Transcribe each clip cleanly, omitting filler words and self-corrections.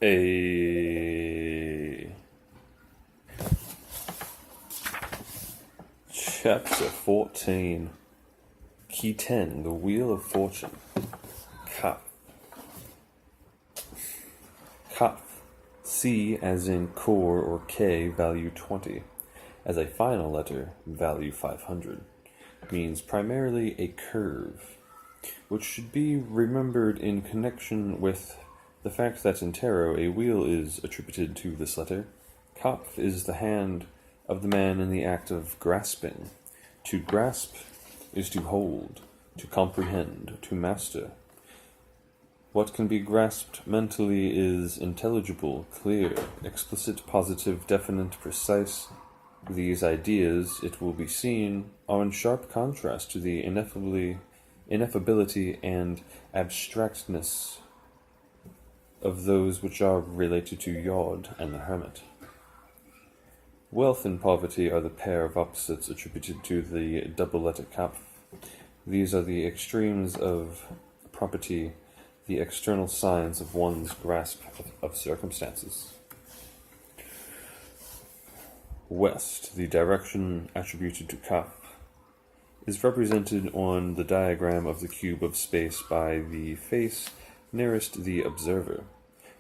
A Chapter 14. Key 10. The Wheel of Fortune. Kaf. Kaf. C as in core or K, value 20. As a final letter, value 500. Means primarily a curve, which should be remembered in connection with the fact that in tarot a wheel is attributed to this letter. Kaf is the hand of the man in the act of grasping. To grasp is to hold, to comprehend, to master. What can be grasped mentally is intelligible, clear, explicit, positive, definite, precise. These ideas, it will be seen, are in sharp contrast to the ineffability and abstractness of those which are related to Yod and the Hermit. Wealth and poverty are the pair of opposites attributed to the double letter Kaf. These are the extremes of property, the external signs of one's grasp of circumstances. West, the direction attributed to Kaf, is represented on the diagram of the cube of space by the face nearest the observer.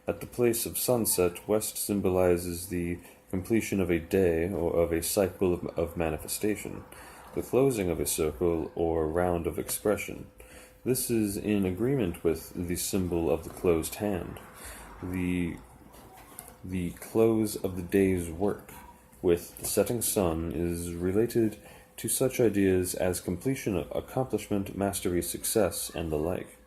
At the place of sunset, west symbolizes the completion of a day or of a cycle of manifestation, the closing of a circle or round of expression. This is in agreement with the symbol of the closed hand, the close of the day's work with the setting sun is related to such ideas as completion, accomplishment, mastery, success, and the like.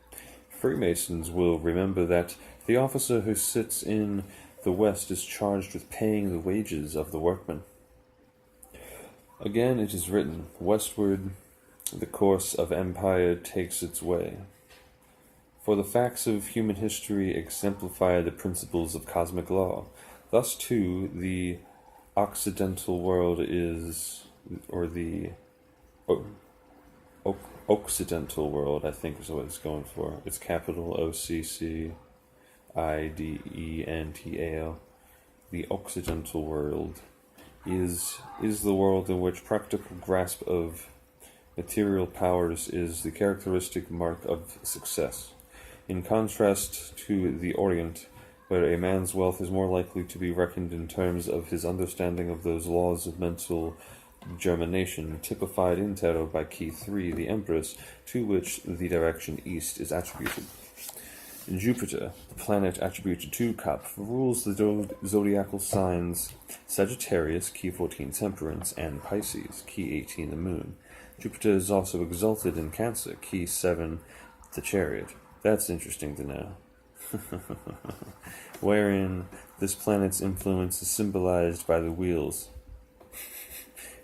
Freemasons will remember that the officer who sits in the west is charged with paying the wages of the workman. Again it is written, westward the course of empire takes its way. For the facts of human history exemplify the principles of cosmic law. Thus too the Occidental world is, or the Occidental world, I think is what it's going for. It's capital Occidental. The Occidental world is the world in which practical grasp of material powers is the characteristic mark of success. In contrast to the Orient, where a man's wealth is more likely to be reckoned in terms of his understanding of those laws of mental germination typified in tarot by key 3, the Empress, to which the direction east is attributed. Jupiter, the planet attributed to Kaf, rules the zodiacal signs Sagittarius, key 14, Temperance, and Pisces, key 18, the Moon. Jupiter is also exalted in Cancer, key 7, the Chariot. That's interesting to know. Wherein this planet's influence is symbolized by the wheels.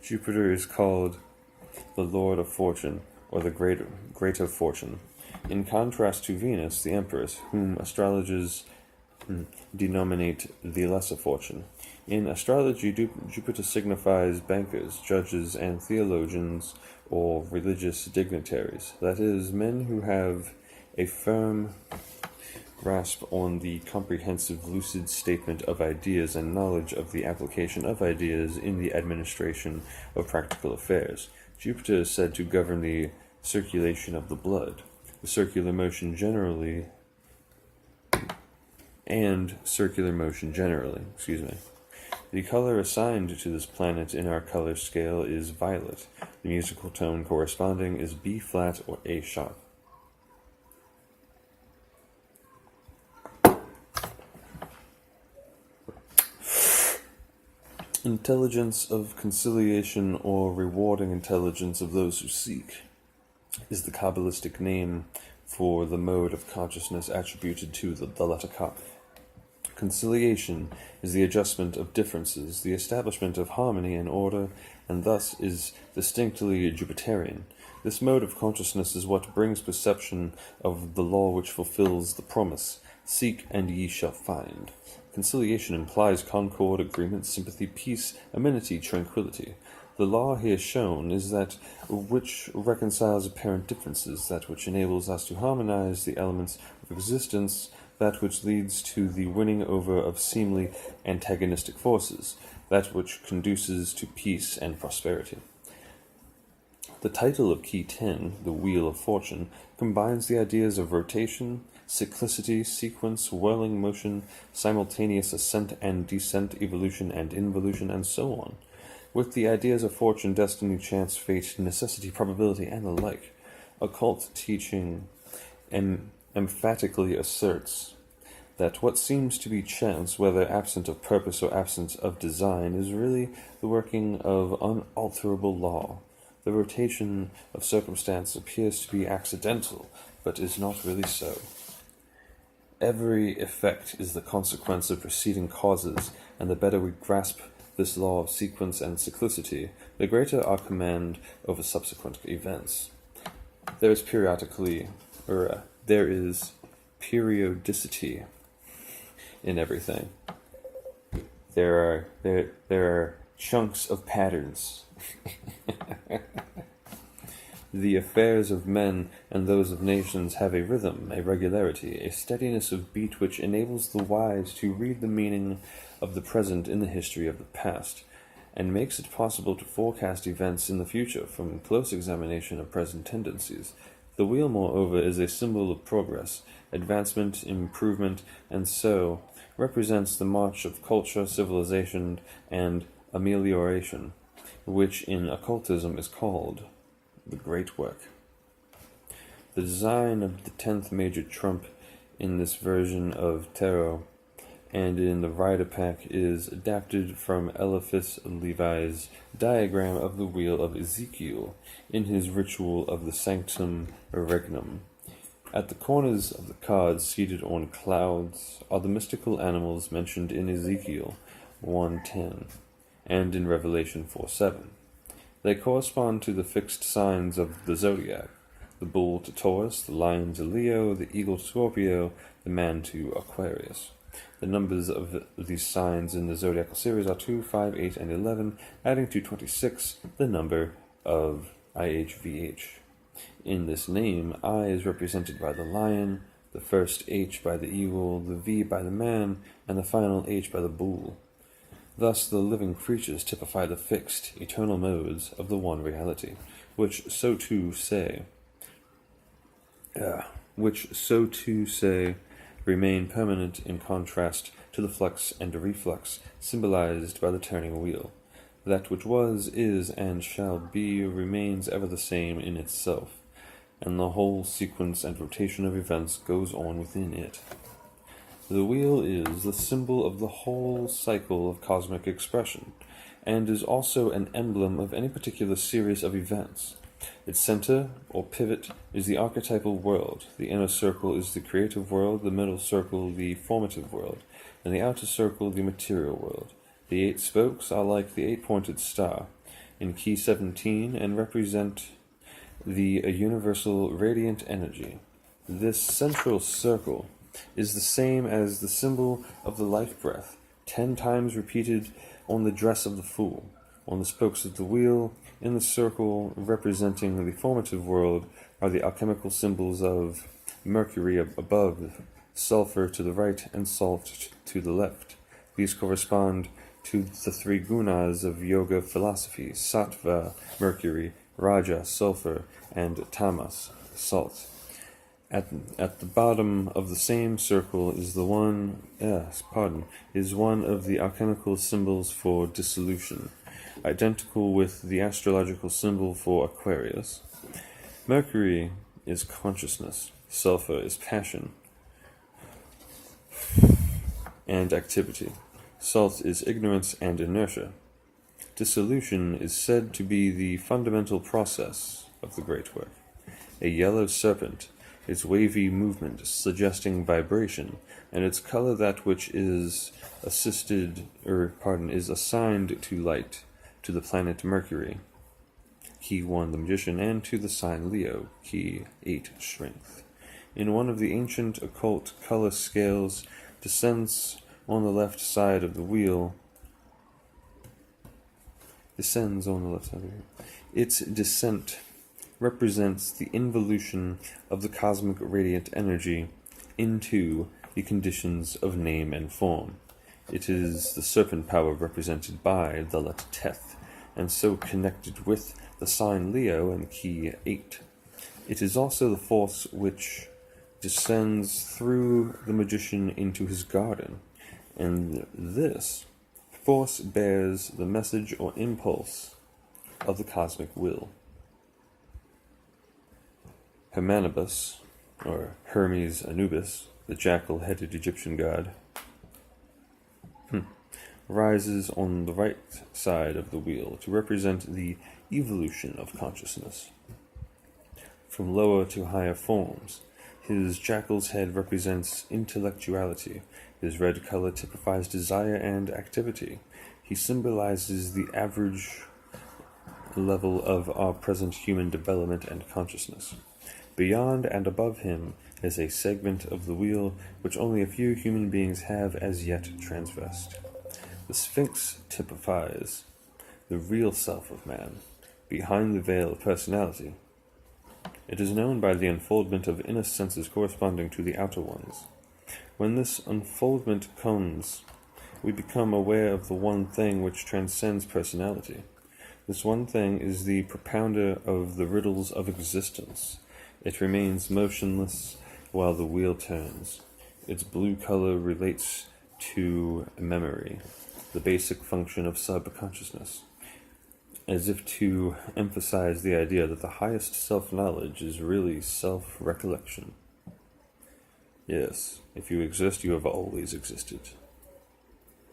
Jupiter is called the Lord of Fortune, or the Great of Fortune, in contrast to Venus, the Empress, whom astrologers denominate the Lesser Fortune. In astrology, Jupiter signifies bankers, judges, and theologians or religious dignitaries, that is, men who have a firm grasp on the comprehensive, lucid statement of ideas and knowledge of the application of ideas in the administration of practical affairs. Jupiter is said to govern the circulation of the blood, the circular motion generally. The color assigned to this planet in our color scale is violet. The musical tone corresponding is B flat or A sharp. Intelligence of conciliation, or rewarding intelligence of those who seek, is the Kabbalistic name for the mode of consciousness attributed to the letter Kaf. Conciliation is the adjustment of differences, the establishment of harmony and order, and thus is distinctly Jupiterian. This mode of consciousness is what brings perception of the law which fulfills the promise, seek and ye shall find. Conciliation implies concord, agreement, sympathy, peace, amenity, tranquility. The law here shown is that which reconciles apparent differences, that which enables us to harmonize the elements of existence, that which leads to the winning over of seemingly antagonistic forces, that which conduces to peace and prosperity. The title of Key 10, The Wheel of Fortune, combines the ideas of rotation, cyclicity, sequence, whirling motion, simultaneous ascent and descent, evolution and involution, and so on, with the ideas of fortune, destiny, chance, fate, necessity, probability, and the like. Occult teaching emphatically asserts that what seems to be chance, whether absent of purpose or absent of design, is really the working of unalterable law. The rotation of circumstance appears to be accidental, but is not really so. Every effect is the consequence of preceding causes, and the better we grasp this law of sequence and cyclicity, the greater our command over subsequent events. There is periodicity in everything. There are chunks of patterns. The affairs of men and those of nations have a rhythm, a regularity, a steadiness of beat which enables the wise to read the meaning of the present in the history of the past, and makes it possible to forecast events in the future from close examination of present tendencies. The wheel, moreover, is a symbol of progress, advancement, improvement, and so represents the march of culture, civilization, and amelioration, which in occultism is called the Great Work. The design of the 10th major trump in this version of tarot and in the rider pack is adapted from Eliphas Levi's diagram of the Wheel of Ezekiel in his ritual of the Sanctum Regnum. At the corners of the cards, seated on clouds, are the mystical animals mentioned in Ezekiel 1:10 and in Revelation 4:7. They correspond to the fixed signs of the zodiac: the bull to Taurus, the lion to Leo, the eagle to Scorpio, the man to Aquarius. The numbers of these signs in the zodiacal series are 2, 5, 8, and 11, adding to 26, the number of IHVH. In this name, I is represented by the lion, the first H by the eagle, the V by the man, and the final H by the bull. Thus the living creatures typify the fixed, eternal modes of the one reality, which so to say remain permanent in contrast to the flux and reflux symbolized by the turning wheel. That which was, is, and shall be remains ever the same in itself, and the whole sequence and rotation of events goes on within it. The wheel is the symbol of the whole cycle of cosmic expression, and is also an emblem of any particular series of events. Its center, or pivot, is the archetypal world. The inner circle is the creative world, the middle circle the formative world, and the outer circle the material world. The 8 spokes are like the 8-pointed star in Key 17 and represent the universal radiant energy. This central circle is the same as the symbol of the life breath, 10 times repeated on the dress of the fool. On the spokes of the wheel, in the circle representing the formative world, are the alchemical symbols of Mercury above, sulfur to the right, and salt to the left. These correspond to the 3 gunas of yoga philosophy: sattva, Mercury; raja, sulfur; and tamas, salt. At the bottom of the same circle is one of the alchemical symbols for dissolution, identical with the astrological symbol for Aquarius. Mercury is consciousness, sulfur is passion and activity, salt is ignorance and inertia. Dissolution is said to be the fundamental process of the Great Work. A yellow serpent, its wavy movement suggesting vibration, and its color that which is assigned to light, to the planet Mercury, Key 1, the Magician, and to the sign Leo, Key 8, Strength. In one of the ancient occult color scales, descends on the left side of the wheel. Its descent represents the involution of the cosmic radiant energy into the conditions of name and form. It is the serpent power represented by the letter Teth, and so connected with the sign Leo and key 8. It is also the force which descends through the magician into his garden, and this force bears the message or impulse of the cosmic will. Hermanibus, or Hermes Anubis, the jackal-headed Egyptian god, rises on the right side of the wheel to represent the evolution of consciousness. From lower to higher forms, his jackal's head represents intellectuality. His red color typifies desire and activity. He symbolizes the average level of our present human development and consciousness. Beyond and above him is a segment of the wheel which only a few human beings have as yet transgressed. The Sphinx typifies the real self of man, behind the veil of personality. It is known by the unfoldment of inner senses corresponding to the outer ones. When this unfoldment comes, we become aware of the one thing which transcends personality. This one thing is the propounder of the riddles of existence. It remains motionless while the wheel turns. Its blue color relates to memory, the basic function of subconsciousness, as if to emphasize the idea that the highest self-knowledge is really self-recollection. Yes, if you exist, you have always existed.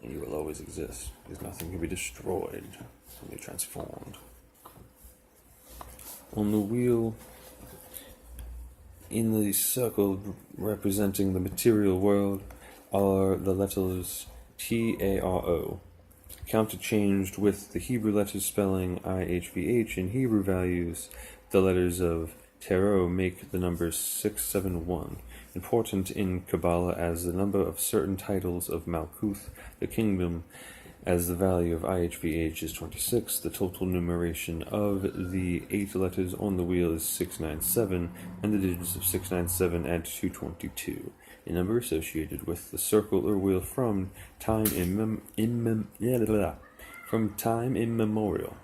And you will always exist, because nothing can be destroyed, only transformed. On the wheel, in the circle representing the material world, are the letters T-A-R-O, counterchanged with the Hebrew letters spelling I-H-V-H in Hebrew values. The letters of Tarot make the number 671, important in Kabbalah as the number of certain titles of Malkuth, the kingdom. As the value of IHVH is 26, the total numeration of the 8 letters on the wheel is 697, and the digits of 697 add to 222, a number associated with the circle or wheel from time immemorial,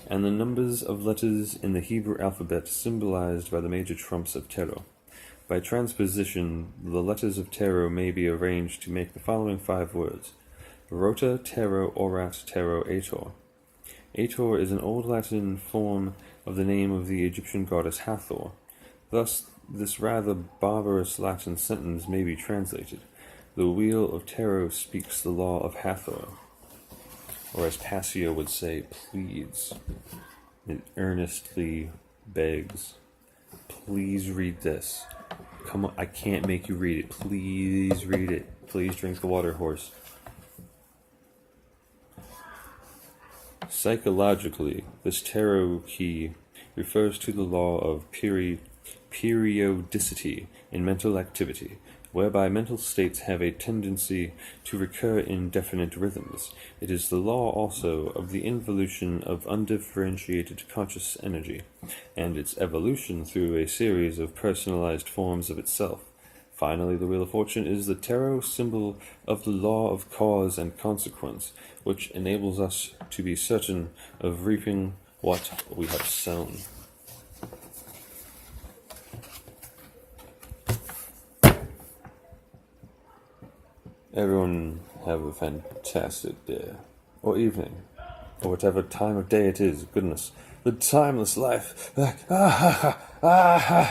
and the numbers of letters in the Hebrew alphabet symbolized by the major trumps of tarot. By transposition, the letters of tarot may be arranged to make the following 5 words: Rota, Tarot, Orat, Tarot, Ator. Ator is an Old Latin form of the name of the Egyptian goddess Hathor. Thus, this rather barbarous Latin sentence may be translated: The wheel of Tarot speaks the law of Hathor. Or as Passio would say, pleads. It earnestly begs. Please read this. Come on, I can't make you read it. Please read it. Please drink the water, horse. Psychologically, this tarot key refers to the law of periodicity in mental activity, whereby mental states have a tendency to recur in definite rhythms. It is the law also of the involution of undifferentiated conscious energy, and its evolution through a series of personalized forms of itself. Finally, the Wheel of Fortune is the tarot symbol of the law of cause and consequence, which enables us to be certain of reaping what we have sown. Everyone have a fantastic day, or evening, or whatever time of day it is. Goodness, the timeless life.